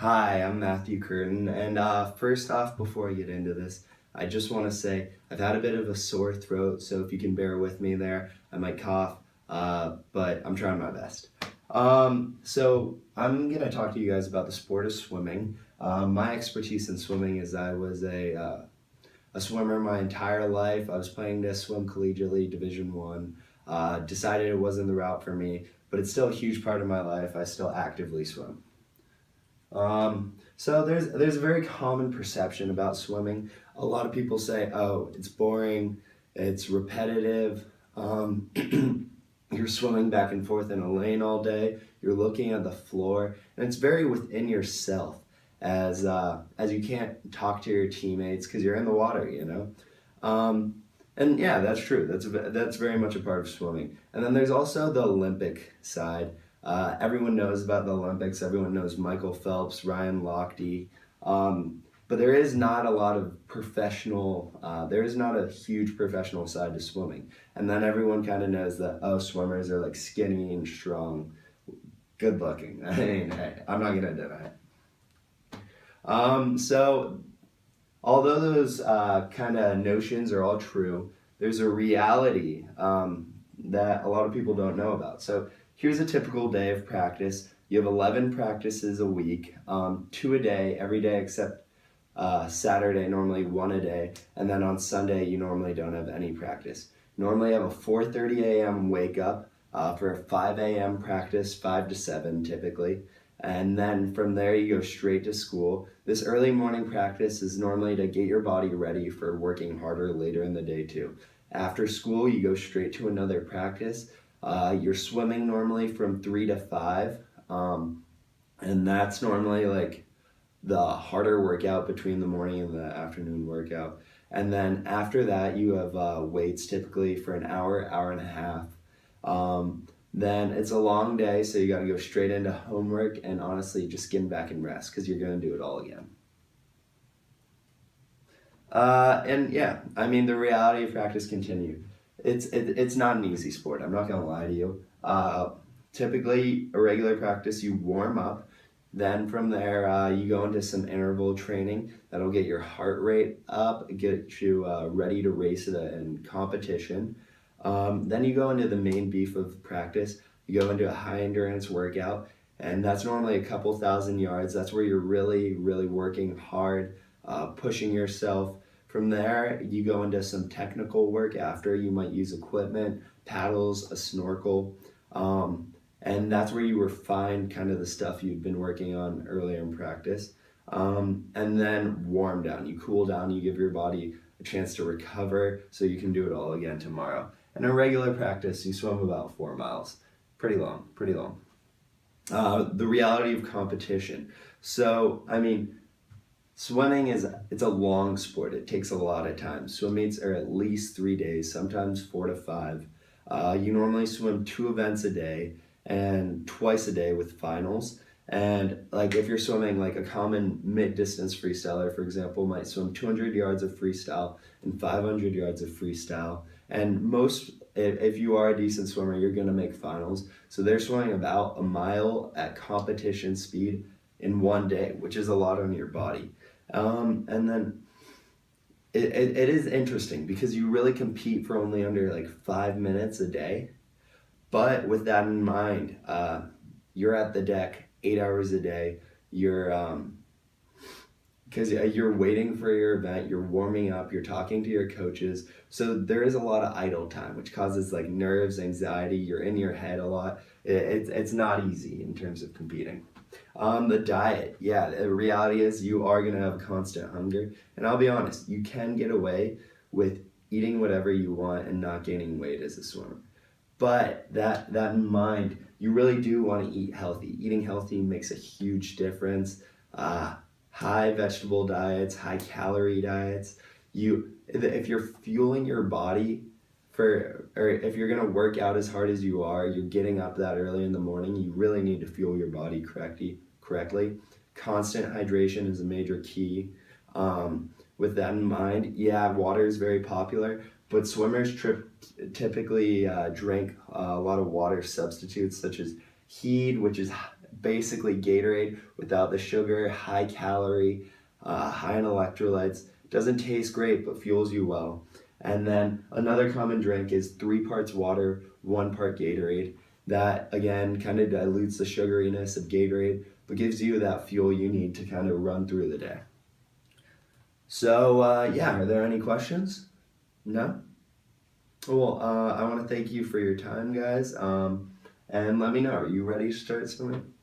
Hi, I'm Matthew Curtin, and first off, before I get into this, I just want to say I've had a bit of a sore throat, so if you can bear with me there, I might cough, but I'm trying my best. So I'm going to talk to you guys about the sport of swimming. My expertise in swimming is I was a swimmer my entire life. I was playing to swim collegiately, Division One. Decided it wasn't the route for me, but it's still a huge part of my life. I still actively swim. So there's a very common perception about swimming. A lot of people say, "Oh, it's boring, it's repetitive. You're swimming back and forth in a lane all day. You're looking at the floor, and it's very within yourself, as you can't talk to your teammates because you're in the water, you know." And yeah, that's true. That's very much a part of swimming. And then there's also the Olympic side. Everyone knows about the Olympics. Everyone knows Michael Phelps, Ryan Lochte. But there is not a lot of there is not a huge professional side to swimming. And then everyone kind of knows that, oh, swimmers are like skinny and strong, good looking. I mean, hey, I'm not going to deny it. So although those kind of notions are all true, there's a reality that a lot of people don't know about. So here's a typical day of practice. You have 11 practices a week, 2 a day, every day except Saturday, normally 1 a day. And then on Sunday, you normally don't have any practice. Normally have a 4:30 a.m. wake up for a 5 a.m. practice, 5 to 7 typically. And then from there, you go straight to school. This early morning practice is normally to get your body ready for working harder later in the day too. After school, you go straight to another practice. You're swimming normally from 3 to 5, and that's normally like the harder workout between the morning and the afternoon workout. And then after that, you have weights typically for an hour, hour and a half. Then it's a long day, so you got to go straight into homework and honestly just getting back and rest because you're going to do it all again. And yeah, I mean, the reality of practice continued. It's not an easy sport. I'm not going to lie to you. Typically, a regular practice, you warm up. Then from there, you go into some interval training that'll get your heart rate up, get you ready to race in competition. Then you go into the main beef of practice. You go into a high endurance workout, and that's normally a couple thousand yards. That's where you're really, really working hard, pushing yourself. From there, you go into some technical work after. You might use equipment, paddles, a snorkel, and that's where you refine kind of the stuff you've been working on earlier in practice. And then warm down. You cool down, you give your body a chance to recover so you can do it all again tomorrow. And in regular practice, you swim about 4 miles. Pretty long, pretty long. The reality of competition. So, I mean, swimming it's a long sport. It takes a lot of time. Swim meets are at least 3 days, sometimes 4 to 5. You normally swim 2 events a day and twice a day with finals. And like if you're swimming like a common mid-distance freestyler, for example, might swim 200 yards of freestyle and 500 yards of freestyle. And if you are a decent swimmer, you're going to make finals. So they're swimming about a mile at competition speed in 1 day, which is a lot on your body. And then it is interesting because you really compete for only under like 5 minutes a day. But with that in mind, you're at the deck 8 hours a day. Because you're waiting for your event, you're warming up, you're talking to your coaches. So there is a lot of idle time, which causes like nerves, anxiety. You're in your head a lot. It's not easy in terms of competing. The diet, yeah, the reality is you are going to have constant hunger. And I'll be honest, you can get away with eating whatever you want and not gaining weight as a swimmer. But that in mind, you really do want to eat healthy. Eating healthy makes a huge difference. High vegetable diets, high calorie diets. If you're fueling your body or if you're gonna work out as hard as you are, you're getting up that early in the morning, you really need to fuel your body correctly. Constant hydration is a major key. With that in mind, yeah, water is very popular, but swimmers typically drink a lot of water substitutes such as Heed, which is basically Gatorade without the sugar, high calorie, high in electrolytes. Doesn't taste great, but fuels you well. And then another common drink is 3 parts water, 1 part Gatorade. That again kind of dilutes the sugariness of Gatorade, but gives you that fuel you need to kind of run through the day. So yeah, are there any questions? No? Well, I want to thank you for your time, guys. And let me know, are you ready to start swimming?